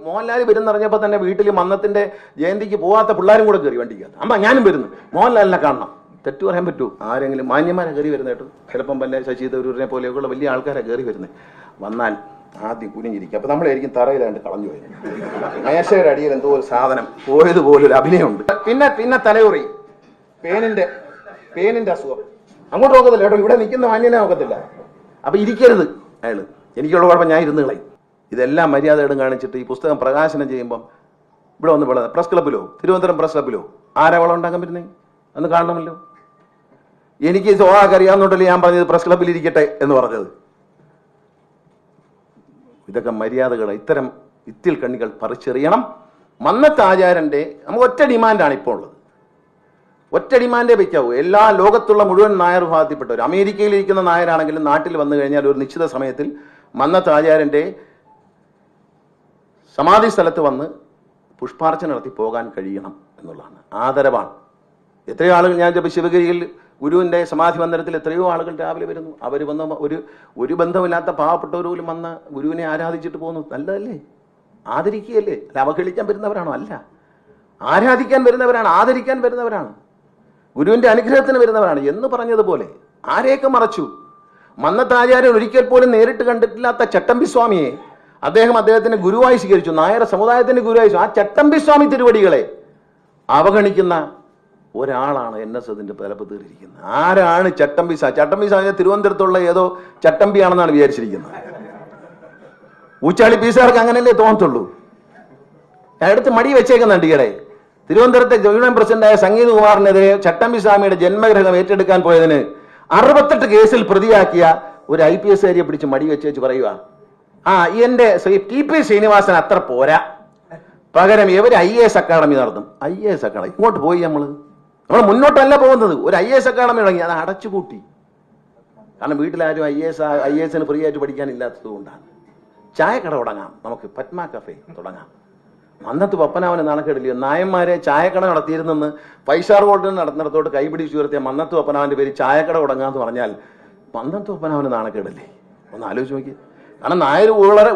മോഹൻലാൽ വരുന്നറിഞ്ഞപ്പോൾ തന്നെ വീട്ടിൽ മന്നത്തിന്റെ ജയന്തിക്ക് പോവാത്ത പിള്ളേരും കൂടെ കയറി വണ്ടിക്കകത്ത്. അമ്മ ഞാനും വരുന്നു, മോഹൻലാലിനെ കാണണം. തെറ്റു പറയാൻ പറ്റൂ? ആരെങ്കിലും മാന്യന്മാരെ കയറി വരുന്ന കേട്ടോ, ചിലപ്പം വല്ല ശശി തരൂരിനെ പോലെയൊക്കെയുള്ള വലിയ ആൾക്കാരെ കയറി വരുന്നത്. വന്നാൽ ആദ്യം കുനിഞ്ഞിരിക്കും. അപ്പൊ നമ്മളായിരിക്കും തറയിലാണ്ട് കളഞ്ഞു പോയത്. മേശയുടെ അടിയിൽ എന്തോ ഒരു സാധനം പോയതുപോലൊരു അഭിനയമുണ്ട്. പിന്നെ തലയുറി പേനിന്റെ അസുഖം. അങ്ങോട്ട് നോക്കത്തില്ല കേട്ടോ, ഇവിടെ നിൽക്കുന്ന മാന്യനെ നോക്കത്തില്ല. അപ്പൊ ഇരിക്കരുത് അയാള്. എനിക്കുള്ള കുഴപ്പം ഞാൻ ഇരുന്ന് കളയും. ഇതെല്ലാം മര്യാദകളും കാണിച്ചിട്ട് ഈ പുസ്തകം പ്രകാശനം ചെയ്യുമ്പം ഇവിടെ വന്ന് വിള പ്രസ് ക്ലബിലോ തിരുവനന്തപുരം പ്രസ് ക്ലബിലോ ആരാ വളം ഉണ്ടാക്കാൻ പറ്റുന്നേ? അന്ന് കാണണമല്ലോ. എനിക്ക് സോഹാക്ക് അറിയാവുന്നോണ്ടല്ലേ ഞാൻ പറഞ്ഞത് പ്രസ് ക്ലബിൽ ഇരിക്കട്ടെ എന്ന് പറഞ്ഞത്. ഇതൊക്കെ മര്യാദകൾ. ഇത്തരം ഇത്തിൽ കണ്ണികൾ പറിച്ചെറിയണം. മന്നത്ത് ആചാര്യന്റെ നമുക്ക് ഒറ്റ ഡിമാൻഡാണ് ഇപ്പോൾ ഉള്ളത്. ഒറ്റ ഡിമാൻഡേ വയ്ക്കാവൂ. എല്ലാ ലോകത്തുള്ള മുഴുവൻ നായർ വിഭാഗത്തിൽപ്പെട്ടവർ, അമേരിക്കയിൽ ഇരിക്കുന്ന നായരാണെങ്കിലും നാട്ടിൽ വന്നു കഴിഞ്ഞാൽ ഒരു നിശ്ചിത സമയത്തിൽ മന്നത്ത് ആചാര്യന്റെ സമാധി സ്ഥലത്ത് വന്ന് പുഷ്പാർച്ചന നടത്തി പോകാൻ കഴിയണം എന്നുള്ളതാണ്. ആദരവാണ്. എത്രയോ ആളുകൾ, ഞാൻ ശിവഗിരിയിൽ ഗുരുവിന്റെ സമാധി മന്ദിരത്തിൽ എത്രയോ ആളുകൾ രാവിലെ വരുന്നു. അവർ വന്ന് ഒരു ബന്ധമില്ലാത്ത പാവപ്പെട്ടവരും വന്ന് ഗുരുവിനെ ആരാധിച്ചിട്ട് പോകുന്നു. നല്ലതല്ലേ? ആദരിക്കുകയല്ലേ? അല്ല അവഹേളിക്കാൻ വരുന്നവരാണോ? അല്ല, ആരാധിക്കാൻ വരുന്നവരാണ്, ആദരിക്കാൻ വരുന്നവരാണ്, ഗുരുവിന്റെ അനുഗ്രഹത്തിന് വരുന്നവരാണ് എന്ന് പറഞ്ഞതുപോലെ ആരെയൊക്കെ മറച്ചു. മന്നത്ത് ആചാര്യൻ ഒരിക്കൽ പോലും നേരിട്ട് കണ്ടിട്ടില്ലാത്ത ചട്ടമ്പി സ്വാമിയെ അദ്ദേഹത്തിന്റെ ഗുരുവായി സ്വീകരിച്ചു. നായർ സമുദായത്തിന്റെ ഗുരുവായി. ആ ചട്ടമ്പി സ്വാമി തിരുവടികളെ അവഗണിക്കുന്ന ഒരാളാണ് NSSന്റെ തലപ്പത്തിരിക്കുന്നത്. ആരാണ് ചട്ടമ്പി സ്വാമി? ചട്ടമ്പി സ്വാമി തിരുവനന്തപുരത്തുള്ള ഏതോ ചട്ടമ്പിയാണെന്നാണ് വിചാരിച്ചിരിക്കുന്നത്. ഊച്ചാളി പീസുകാർക്ക് അങ്ങനെയല്ലേ തോന്നത്തുള്ളൂ. അടുത്ത് മടി വെച്ചേക്കുന്നുണ്ട്. ഈയിടെ തിരുവനന്തപുരത്തെ യൂണിയൻ പ്രസിഡന്റായ സംഗീത് കുമാറിനെതിരെ ചട്ടമ്പി സ്വാമിയുടെ ജന്മഗ്രഹം ഏറ്റെടുക്കാൻ പോയതിന് 68 കേസിൽ പ്രതിയാക്കിയ ഒരു IPS കാരിയെ പിടിച്ച് മടി വെച്ച് പറയുക, എന്റെ TP ശ്രീനിവാസൻ അത്ര പോരാ, പകരം ഇവർ IAS അക്കാഡമി നടത്തും. IAS അക്കാഡമി ഇങ്ങോട്ട് പോയി. നമ്മൾ മുന്നോട്ടല്ല പോകുന്നത്. ഒരു IAS അക്കാഡമി തുടങ്ങി, അത് അടച്ചുപൂട്ടി. കാരണം വീട്ടിലാരും IASന് ഫ്രീ ആയിട്ട് പഠിക്കാനില്ലാത്തത് കൊണ്ടാണ്. ചായക്കട തുടങ്ങാം, നമുക്ക് പത്മ കഫേ തുടങ്ങാം. മന്നത്ത് പപ്പനാവന് നാണക്കേടില്ലയോ? നായന്മാരെ ചായക്കട നടത്തിയിരുന്നെന്ന് 5 സ്റ്റാർ ഹോട്ടലിൽ നടന്നിടത്തോട്ട് കൈപിടിച്ച് ഉയർത്തിയ മന്നത്ത് പപ്പനാവന്റെ പേര് ചായക്കട തുടങ്ങാന്ന് പറഞ്ഞാൽ മന്നത്ത് പപ്പനാവന് നാണക്കേടല്ലേ? ഒന്ന് ആലോചിച്ച് നോക്കി. കാരണം നായർ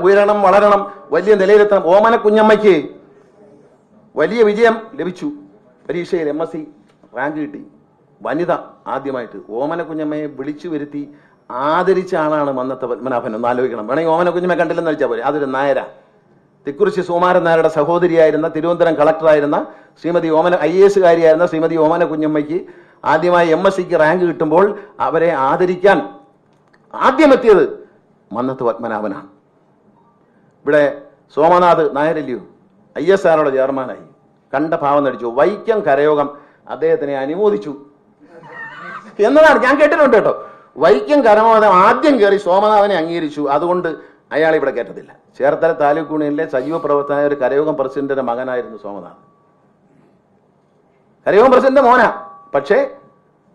ഉയരണം, വളരണം, വലിയ നിലയിലെത്തണം. ഓമന കുഞ്ഞമ്മയ്ക്ക് വലിയ വിജയം ലഭിച്ചു. പരീക്ഷയിൽ MSc റാങ്ക് കിട്ടി. വനിത ആദ്യമായിട്ട് ഓമന കുഞ്ഞമ്മയെ വിളിച്ചു വരുത്തി ആദരിച്ച ആളാണ് മന്നത്ത് പത്മനാഭൻ. ഒന്ന് ആലോചിക്കണം. വേണമെങ്കിൽ ഓമന കുഞ്ഞമ്മയെ കണ്ടില്ലെന്ന് വെച്ചാൽ പോലെ. അതൊരു നായരാ. തിക്കുറിശി സുമാരൻ നായരുടെ സഹോദരിയായിരുന്ന തിരുവനന്തപുരം കളക്ടറായിരുന്ന ശ്രീമതി IAS കാരിയായിരുന്ന ശ്രീമതി ഓമന കുഞ്ഞമ്മയ്ക്ക് ആദ്യമായി MScക്ക് റാങ്ക് കിട്ടുമ്പോൾ അവരെ ആദരിക്കാൻ ആദ്യമെത്തിയത് മന്നത്ത് പത്മനാഭനാണ്. ഇവിടെ സോമനാഥ് നായരല്ലയോ ISROയുടെ ചെയർമാനായി. കണ്ട ഭാവം നടിച്ചു. വൈക്കം കരയോഗം അദ്ദേഹത്തിനെ അനുമോദിച്ചു എന്നതാണ് ഞാൻ കേട്ടിട്ടുണ്ട് കേട്ടോ. വൈക്കം കരയോഗം ആദ്യം കയറി സോമനാഥനെ അംഗീകരിച്ചു. അതുകൊണ്ട് അയാളെ ഇവിടെ കയറ്റത്തില്ല. ചേർത്തല താലൂക്ക് യൂണിയനിലെ സജീവ പ്രവർത്തനായ ഒരു കരയോഗം പ്രസിഡന്റിന്റെ മകനായിരുന്നു സോമനാഥ്. കരയോഗം പ്രസിഡന്റ് മോനാ. പക്ഷേ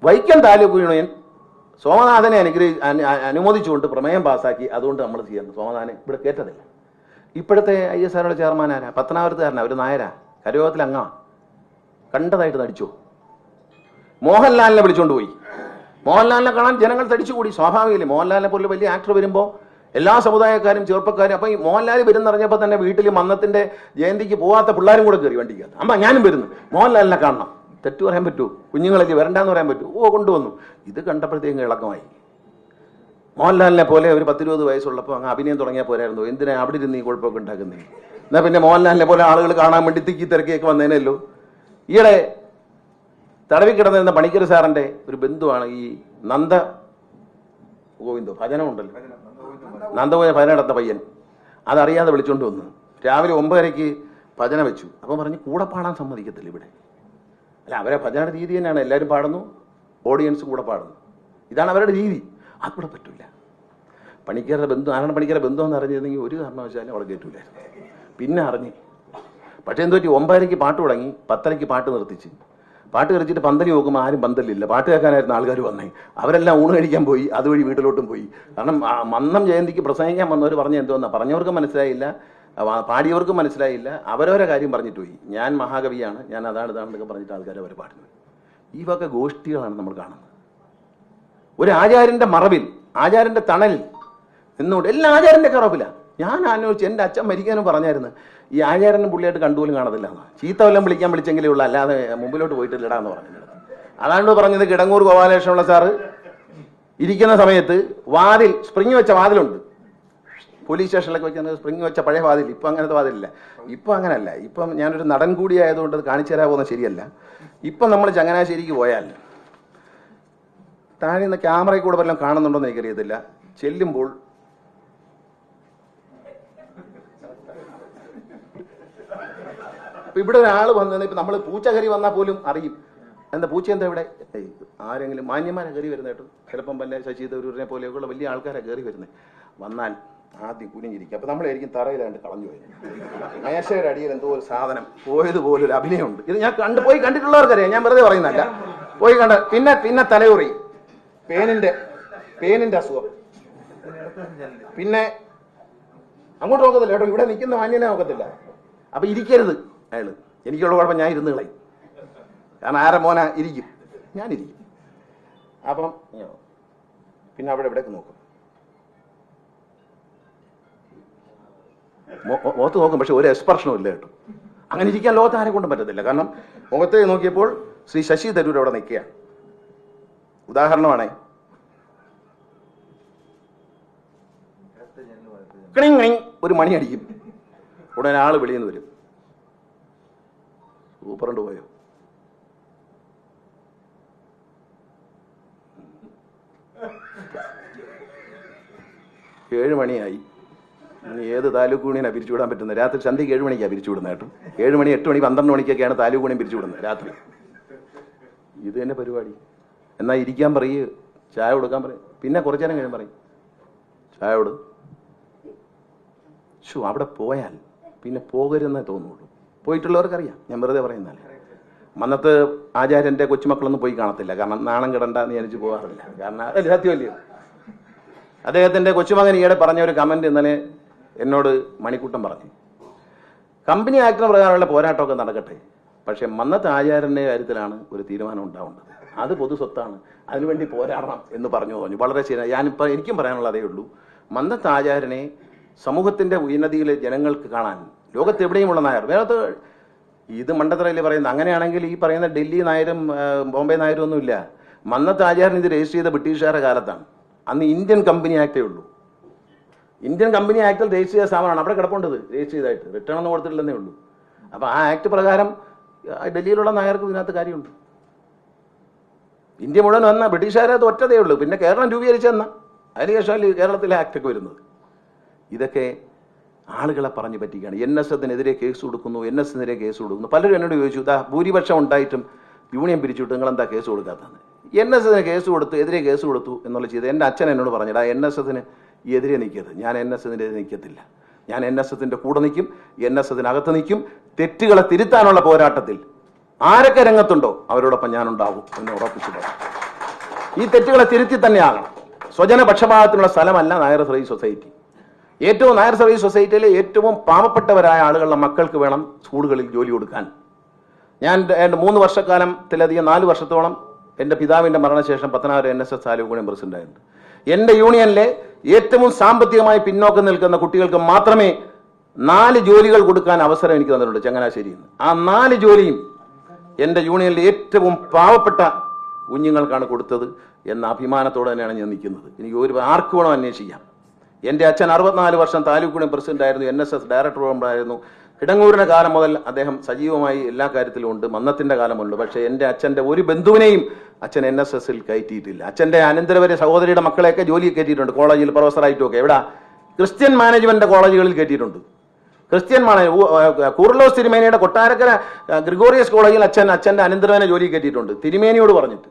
വൈക്കം താലൂക്ക് യൂണിയൻ സോമനാഥനെ അനുമോദിച്ചുകൊണ്ട് പ്രമേയം പാസാക്കി. അതുകൊണ്ട് നമ്മൾ ചെയ്യുന്നു. സോമനാഥനെ ഇവിടെ കയറ്റത്തില്ല. ഇപ്പോഴത്തെ ISROയുടെ ചെയർമാൻ ആരാ? പത്തനാപുരത്തുകാരനാ, ഒരു നായരാ, കരയോഗത്തിൽ അങ്ങാ. കണ്ടതായിട്ട് നടിച്ചു. മോഹൻലാലിനെ വിളിച്ചോണ്ട് പോയി. മോഹൻലാലിനെ കാണാൻ ജനങ്ങൾ തടിച്ചുകൂടി. സ്വാഭാവികമല്ലേ? മോഹൻലാലിനെ പോലെ വലിയ ആക്ടർ വരുമ്പോൾ എല്ലാ സമുദായക്കാരും ചെറുപ്പക്കാരും. അപ്പൊ ഈ മോഹൻലാൽ വരുന്നറിഞ്ഞപ്പോൾ തന്നെ വീട്ടിൽ മന്നത്തിന്റെ ജയന്തിക്ക് പോവാത്ത പിള്ളേരും കൂടെ കയറി വണ്ടിക്കകത്ത്. അമ്മ ഞാനും വരുന്നു, മോഹൻലാലിനെ കാണണം. തെറ്റു പറയാൻ പറ്റൂ? കുഞ്ഞുങ്ങളല്ലേ വരണ്ടെന്ന് പറയാൻ പറ്റൂ? കൊണ്ടുവന്നു. ഇത് കണ്ടപ്പോഴത്തേക്കും ഇളക്കമായി. മോഹൻലാലിനെ പോലെ ഒരു 10-20 വയസ്സുള്ളപ്പോൾ അങ്ങ് അഭിനയം തുടങ്ങിയാൽ പോരായിരുന്നു. എന്തിനാ അവിടെ ഇരുന്ന് ഈ കുഴപ്പമൊക്കെ ഉണ്ടാക്കുന്നേ? എന്നാ പിന്നെ മോഹൻലാലിനെ പോലെ ആളുകൾ കാണാൻ വേണ്ടി തിക്കി തിരക്കിയൊക്കെ വന്നേനല്ലോ. ഈയിടെ തടവി കിടന്നിരുന്ന പണിക്കർ സാറിന്റെ ഒരു ബന്ധുവാണ് ഈ നന്ദ ഗോവിന്ദോ, ഭജനമുണ്ടല്ലോ, നന്ദഗോവിന്ദ ഭജന നടത്ത പയ്യൻ. അതറിയാതെ വിളിച്ചോണ്ട് വന്നു. രാവിലെ 9:30 ഭജന വെച്ചു. അപ്പം പറഞ്ഞ് കൂടെ പാടാൻ സമ്മതിക്കത്തില്ല ഇവിടെ. അല്ല, അവരെ ഭജനയുടെ രീതി തന്നെയാണ്. എല്ലാവരും പാടുന്നു, ഓഡിയൻസ് കൂടെ പാടുന്നു. ഇതാണ് അവരുടെ രീതി. അതിവിടെ പറ്റൂല. പണിക്കരുടെ ബന്ധു, ആരാണ് പണിക്കരുടെ ബന്ധു എന്ന് അറിഞ്ഞിരുന്നെങ്കിൽ ഒരു കാരണവശാലും അവിടെ കയറ്റൂലായിരുന്നു. പിന്നെ അറിഞ്ഞ്. പക്ഷേ എന്ത് പറ്റി? 9:30 പാട്ട് തുടങ്ങി, 10:30 പാട്ട് നിർത്തിച്ച്. പാട്ട് കളിച്ചിട്ട് പന്തലി നോക്കുമ്പോൾ ആരും പന്തലില്ല. പാട്ട് കേൾക്കാനായിരുന്നു ആൾക്കാർ വന്നേ. അവരെല്ലാം ഊണ് കഴിക്കാൻ പോയി, അതുവഴി വീട്ടിലോട്ടും പോയി. കാരണം മന്നം ജയന്തിക്ക് പ്രസംഗിക്കാൻ വന്നവർ പറഞ്ഞ എന്തോന്നാ, പറഞ്ഞവർക്കും മനസ്സിലായില്ല, പാടിയവർക്കും മനസ്സിലായില്ല. അവരവരെ കാര്യം പറഞ്ഞിട്ട് പോയി. ഞാൻ മഹാകവിയാണ്, ഞാൻ ഇതാണെന്നൊക്കെ പറഞ്ഞിട്ട് ആൾക്കാർ അവർ പാടുന്നു. ഈ വക ഗോഷ്ഠികളാണ് നമ്മൾ കാണുന്നത്. ഒരു ആചാര്യന്റെ മറവിൽ, ആചാര്യന്റെ തണലിൽ നിന്നുകൊണ്ട് എല്ലാ ആചാര്യന്റെ കറവില. ഞാൻ അന്വേഷിച്ചു. എൻ്റെ അച്ഛൻ മരിക്കാനും പറഞ്ഞായിരുന്നു ഈ ആചാരനും പുള്ളിയായിട്ട് കണ്ടുപോലും കാണത്തില്ല, ചീത്ത വല്ലതും വിളിച്ചെങ്കിലേ ഉള്ളൂ, അല്ലാതെ മുമ്പിലോട്ട് പോയിട്ടില്ലടാന്ന് പറഞ്ഞത്. അതാണ് പറഞ്ഞത്. കിടങ്ങൂർ ഗോപാലകൃഷ്ണപിള്ള സാറ് ഇരിക്കുന്ന സമയത്ത് വാതിൽ, സ്പ്രിങ് വെച്ച വാതിലുണ്ട്, പോലീസ് സ്റ്റേഷനിലൊക്കെ വെച്ച സ്പ്രിങ് വെച്ച പഴയ വാതിൽ. ഇപ്പം അങ്ങനത്തെ വാതിലില്ല. ഇപ്പം അങ്ങനല്ല. ഇപ്പം ഞാനൊരു നടൻ കൂടി ആയതുകൊണ്ട് കാണിച്ചു തരാൻ പോകുന്നത് ശരിയല്ല. ഇപ്പം നമ്മൾ ചങ്ങനാശ്ശേരിക്ക് പോയാൽ താഴെ നിന്ന് ക്യാമറയിൽ കൂടെ വല്ലതും കാണുന്നുണ്ടോന്ന് എനിക്കറിയത്തില്ല. ചെല്ലുമ്പോൾ ഇവിടെ ഒരാൾ വന്നത്, ഇപ്പം നമ്മൾ പൂച്ച കയറി വന്നാൽ പോലും അറിയും. എന്താ പൂച്ച എന്താ ഇവിടെ? ആരെങ്കിലും മാന്യന്മാരെ കയറി വരുന്നത് കേട്ടോ. ചിലപ്പം വല്ല ശശി തരൂരിനെ പോലെയൊക്കെയുള്ള വലിയ ആൾക്കാരെ കയറി വരുന്നത്. വന്നാൽ ആദ്യം കുനിഞ്ഞിരിക്കും. അപ്പം നമ്മളായിരിക്കും തറയിലാണ്ട് കളഞ്ഞു പോയത്. മേശയുടെ അടിയിൽ എന്തോ ഒരു സാധനം പോയതുപോലെ ഒരു അഭിനയമുണ്ട്. ഇത് ഞാൻ പോയി കണ്ടിട്ടുള്ളവർക്കറിയാം, ഞാൻ വെറുതെ പറയുന്നല്ല. പോയി കണ്ട പിന്നെ തലയുറി, പേനിന്റെ അസുഖം, പിന്നെ അങ്ങോട്ട് നോക്കത്തില്ല കേട്ടോ. ഇവിടെ നിൽക്കുന്ന മാന്യനെ നോക്കത്തില്ല. അപ്പൊ ഇരിക്കരുത് അയാള്. എനിക്കുള്ള കുഴപ്പം ഞാൻ ഇരുന്ന് കളയും. കാരണം ആരെ മോന ഇരിക്കും, ഞാനിരിക്കും. അപ്പം പിന്നെ അവിടെ ഇവിടേക്ക് നോക്കും, മുഖത്ത് നോക്കും, പക്ഷെ ഒരു എക്സ്പ്രഷനും ഇല്ല കേട്ടോ. അങ്ങനെ ഇരിക്കാൻ ലോകത്ത് ആരെ കൊണ്ടും പറ്റത്തില്ല. കാരണം മുഖത്തെ നോക്കിയപ്പോൾ ശ്രീ ശശി തരൂർ അവിടെ നിൽക്കുകയാണ്. ഉദാഹരണമാണേ, ഒരു മണി അടിക്കും, ഉടനെ ആള് വെളിയിൽ നിന്ന് വരും. സൂപ്പറുണ്ട് പോയോ? ഏഴ് മണിയായി. ഇനി ഏത് താലൂക്ക് യൂണിയനാണ് പിരിച്ചുവിടാൻ പറ്റുന്നത്? രാത്രി സന്ധ്യയ്ക്ക് 7 മണിക്കാണ് പിരിച്ചുവിടുന്നത് കേട്ടോ. 7 മണി, 8 മണി, 12 മണിക്കൊക്കെയാണ് താലൂക്ക് യൂണിയൻ പിരിച്ചുവിടുന്നത് രാത്രി. ഇത് തന്നെ പരിപാടി. എന്നാൽ ഇരിക്കാൻ പറയൂ, ചായ കൊടുക്കാൻ പറയും. പിന്നെ കുറച്ചു നേരം കഴിയും പറയും ചായ കൊടു. അവിടെ പോയാൽ പിന്നെ പോകരുതെന്നേ തോന്നുള്ളൂ. പോയിട്ടുള്ളവർക്കറിയാം, ഞാൻ വെറുതെ പറയുന്നതല്ല. മന്നത്ത് ആചാര്യന്റെ കൊച്ചുമക്കളൊന്നും പോയി കാണത്തില്ല. കാരണം നാണം കിടണ്ടെന്ന് വിചാരിച്ച് പോകാറില്ല. കാരണം അതല്ല സത്യമല്ലയോ. അദ്ദേഹത്തിന്റെ കൊച്ചുമകൻ ഈയിടെ പറഞ്ഞ ഒരു കമന്റ് ഇന്നലെ എന്നോട് മണിക്കൂട്ടം പറഞ്ഞു. കമ്പനി ആക്ടിന് പ്രകാരമുള്ള പോരാട്ടമൊക്കെ നടക്കട്ടെ, പക്ഷെ മന്നത്ത് ആചാര്യന്റെ കാര്യത്തിലാണ് ഒരു തീരുമാനം ഉണ്ടാവേണ്ടത്. അത് പൊതു സ്വത്താണ്, അതിനുവേണ്ടി പോരാടണം എന്ന് പറഞ്ഞു. വളരെ ശരിയാണ്. എനിക്കും പറയാനുള്ള അതേ ഉള്ളൂ. മന്നത്ത് ആചാര്യനെ സമൂഹത്തിന്റെ ഉന്നതിയിൽ ജനങ്ങൾക്ക് കാണാൻ ലോകത്ത് എവിടെയുമുള്ള നായർ, വേറത്തെ ഇത് മണ്ടത്തറയില് പറയുന്നത്. അങ്ങനെയാണെങ്കിൽ ഈ പറയുന്ന ഡൽഹി നായരും ബോംബെ നായരും ഒന്നുമില്ല. മന്നത്ത് ആചാര്യൻ ഇത് രജിസ്റ്റർ ചെയ്ത ബ്രിട്ടീഷുകാരുടെ കാലത്താണ്. അന്ന് ഇന്ത്യൻ കമ്പനി ആക്ടേ ഉള്ളൂ. ഇന്ത്യൻ കമ്പനി ആക്ടിൽ രജിസ്റ്റർ ചെയ്ത സ്ഥാപനമാണ് അവിടെ കിടപ്പുണ്ടത്. രജിസ്റ്റർ ചെയ്തായിട്ട് റിട്ടേൺ ഒന്നും കൊടുത്തിട്ടില്ലെന്നേ ഉള്ളൂ. അപ്പൊ ആ ആക്ട് പ്രകാരം ഡൽഹിയിലുള്ള നായർക്ക് ഇതിനകത്ത് കാര്യമുണ്ട്. ഇന്ത്യ മുഴുവൻ വന്ന ബ്രിട്ടീഷുകാരത് ഒറ്റതേ ഉള്ളൂ. പിന്നെ കേരളം രൂപീകരിച്ചെന്ന അതിനുശേഷം കേരളത്തിലെ ആക്ടൊക്കെ വരുന്നത്. ഇതൊക്കെ ആളുകളെ പറഞ്ഞു പറ്റിക്കുകയാണ്. NSSനെതിരെ കേസ് കൊടുക്കുന്നു, NSനെതിരെ കേസ് കൊടുക്കുന്നു. പലരും എന്നോട് ചോദിച്ചു, ഭൂരിപക്ഷം ഉണ്ടായിട്ടും യൂണിയൻ പിരിച്ചുവിട്ട് നിങ്ങൾ എന്താ കേസ് കൊടുക്കാത്തത്? NSSന് കേസ് കൊടുത്തു, എതിരെ കേസ് കൊടുത്തു എന്നുള്ള ചെയ്ത് എൻ്റെ അച്ഛൻ എന്നോട് പറഞ്ഞിടാ NSSന് എതിരെ നിൽക്കരുത്. ഞാൻ NSSനെതിരെ നിൽക്കത്തില്ല. ഞാൻ NSSന്റെ കൂടെ നിൽക്കും, NSSനകത്ത് നിൽക്കും. തെറ്റുകളെ തിരുത്താനുള്ള പോരാട്ടത്തിൽ ആരൊക്കെ രംഗത്തുണ്ടോ അവരോടൊപ്പം ഞാനുണ്ടാവും എന്ന് ഉറപ്പിച്ചു പറയാം. ഈ തെറ്റുകളെ തിരുത്തി തന്നെയാകണം. സ്വജന പക്ഷപാതത്തിനുള്ള സ്ഥലമല്ല Nair service society. Nair service സൊസൈറ്റിയിലെ ഏറ്റവും പാവപ്പെട്ടവരായ ആളുകളുടെ മക്കൾക്ക് വേണം സ്കൂളുകളിൽ ജോലി കൊടുക്കാൻ. ഞാൻ 3 വർഷക്കാലത്തിലധികം 4 വർഷത്തോളം എൻ്റെ പിതാവിൻ്റെ മരണശേഷം പത്തനാപുരം NSS താലൂക്ക് യൂണിയൻ പ്രസിഡന്റായിരുന്നു. എൻ്റെ യൂണിയനിലെ ഏറ്റവും സാമ്പത്തികമായി പിന്നോക്കം നിൽക്കുന്ന കുട്ടികൾക്ക് മാത്രമേ 4 ജോലികൾ കൊടുക്കാൻ അവസരം എനിക്ക് തന്നിട്ടുണ്ട് ചങ്ങനാശ്ശേരിയിൽ നിന്ന്. ആ 4 ജോലിയും എൻ്റെ യൂണിയനിലെ ഏറ്റവും പാവപ്പെട്ട കുഞ്ഞുങ്ങൾക്കാണ് കൊടുത്തത് എന്ന അഭിമാനത്തോടെ തന്നെയാണ് ഞാൻ നിൽക്കുന്നത്. എനിക്ക് ആർക്ക് വേണം അന്വേഷിക്കാം. എൻ്റെ അച്ഛൻ 64 വർഷം താലൂക്ക് യൂണിയൻ പ്രസിഡന്റ് ആയിരുന്നു, NSS ഡയറക്ടർ ആയിരുന്നു. കിടങ്ങൂരിന്റെ കാലം മുതൽ അദ്ദേഹം സജീവമായി എല്ലാ കാര്യത്തിലും ഉണ്ട്. മന്നത്തിന്റെ കാലമുണ്ട്. പക്ഷേ എൻ്റെ അച്ഛൻ്റെ ഒരു ബന്ധുവിനെയും അച്ഛൻ NSSൽ കയറ്റിയിട്ടില്ല. അച്ഛൻ്റെ അനന്തരവരെ സഹോദരിയുടെ മക്കളെയൊക്കെ ജോലി കയറ്റിയിട്ടുണ്ട്, കോളേജിൽ പ്രൊഫസറായിട്ടും ഒക്കെ. എവിടെ? ക്രിസ്ത്യൻ മാനേജ്മെന്റ് കോളേജുകളിൽ കയറ്റിയിട്ടുണ്ട്. ക്രിസ്ത്യൻ കൂർലോസ് തിരുമേനിയുടെ കൊട്ടാരക്കര ഗ്രിഗോറിയസ് കോളേജിൽ അച്ഛൻ്റെ അനന്തരവനെ ജോലി കയറ്റിയിട്ടുണ്ട്, തിരുമേനിയോട് പറഞ്ഞിട്ട്.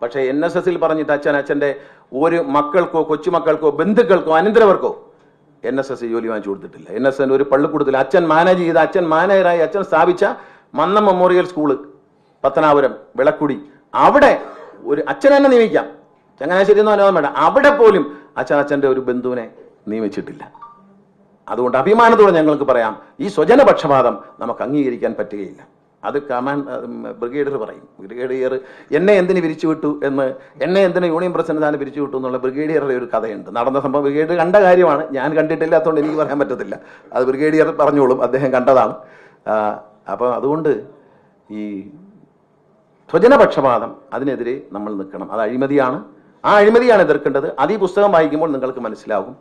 പക്ഷേ NSSൽ പറഞ്ഞിട്ട് അച്ഛൻ്റെ ഒരു മക്കൾക്കോ കൊച്ചുമക്കൾക്കോ ബന്ധുക്കൾക്കോ അനന്തരവർക്കോ NSS ജോലി വാങ്ങിച്ചു കൊടുത്തിട്ടില്ല. NSSന്റെ ഒരു പള്ളിക്കൂടത്തിൽ അച്ഛൻ മാനേജ് ചെയ്ത, അച്ഛൻ മാനേജറായി അച്ഛൻ സ്ഥാപിച്ച മന്നം മെമ്മോറിയൽ സ്കൂള് പത്തനാപുരം വിളക്കുടി, അവിടെ ഒരു അച്ഛൻ തന്നെ നിയമിക്കാം. ചങ്ങനാശ്ശേരി ഒന്നും അനുവാദം വേണ്ട. അവിടെ പോലും അച്ഛൻ്റെ ഒരു ബന്ധുവിനെ നിയമിച്ചിട്ടില്ല. അതുകൊണ്ട് അഭിമാനത്തോടെ ഞങ്ങൾക്ക് പറയാം, ഈ സ്വജനപക്ഷപാതം നമുക്ക് അംഗീകരിക്കാൻ പറ്റുകയില്ല. അത് ബ്രിഗേഡിയർ പറയും. ബ്രിഗേഡിയർ എന്നെ എന്തിന് പിരിച്ചു വിട്ടു എന്ന്, എന്നെ എന്തിന് യൂണിയൻ പ്രസിഡന്റ് പിരിച്ചു വിട്ടു എന്നുള്ള ബ്രിഗേഡിയറുടെ ഒരു കഥയുണ്ട്. നടന്ന സംഭവം ബ്രിഗേഡിയർ കണ്ട കാര്യമാണ്, ഞാൻ കണ്ടിട്ടില്ലാത്തതുകൊണ്ട് എനിക്ക് പറയാൻ പറ്റത്തില്ല. അത് ബ്രിഗേഡിയർ പറഞ്ഞോളും, അദ്ദേഹം കണ്ടതാണ്. അപ്പോൾ അതുകൊണ്ട് ഈ സ്വജനപക്ഷപാതം അതിനെതിരെ നമ്മൾ നിൽക്കണം. അത് അഴിമതിയാണ്, ആ അഴിമതിയാണ് എതിർക്കേണ്ടത്. അത് ഈ പുസ്തകം വായിക്കുമ്പോൾ നിങ്ങൾക്ക് മനസ്സിലാകും.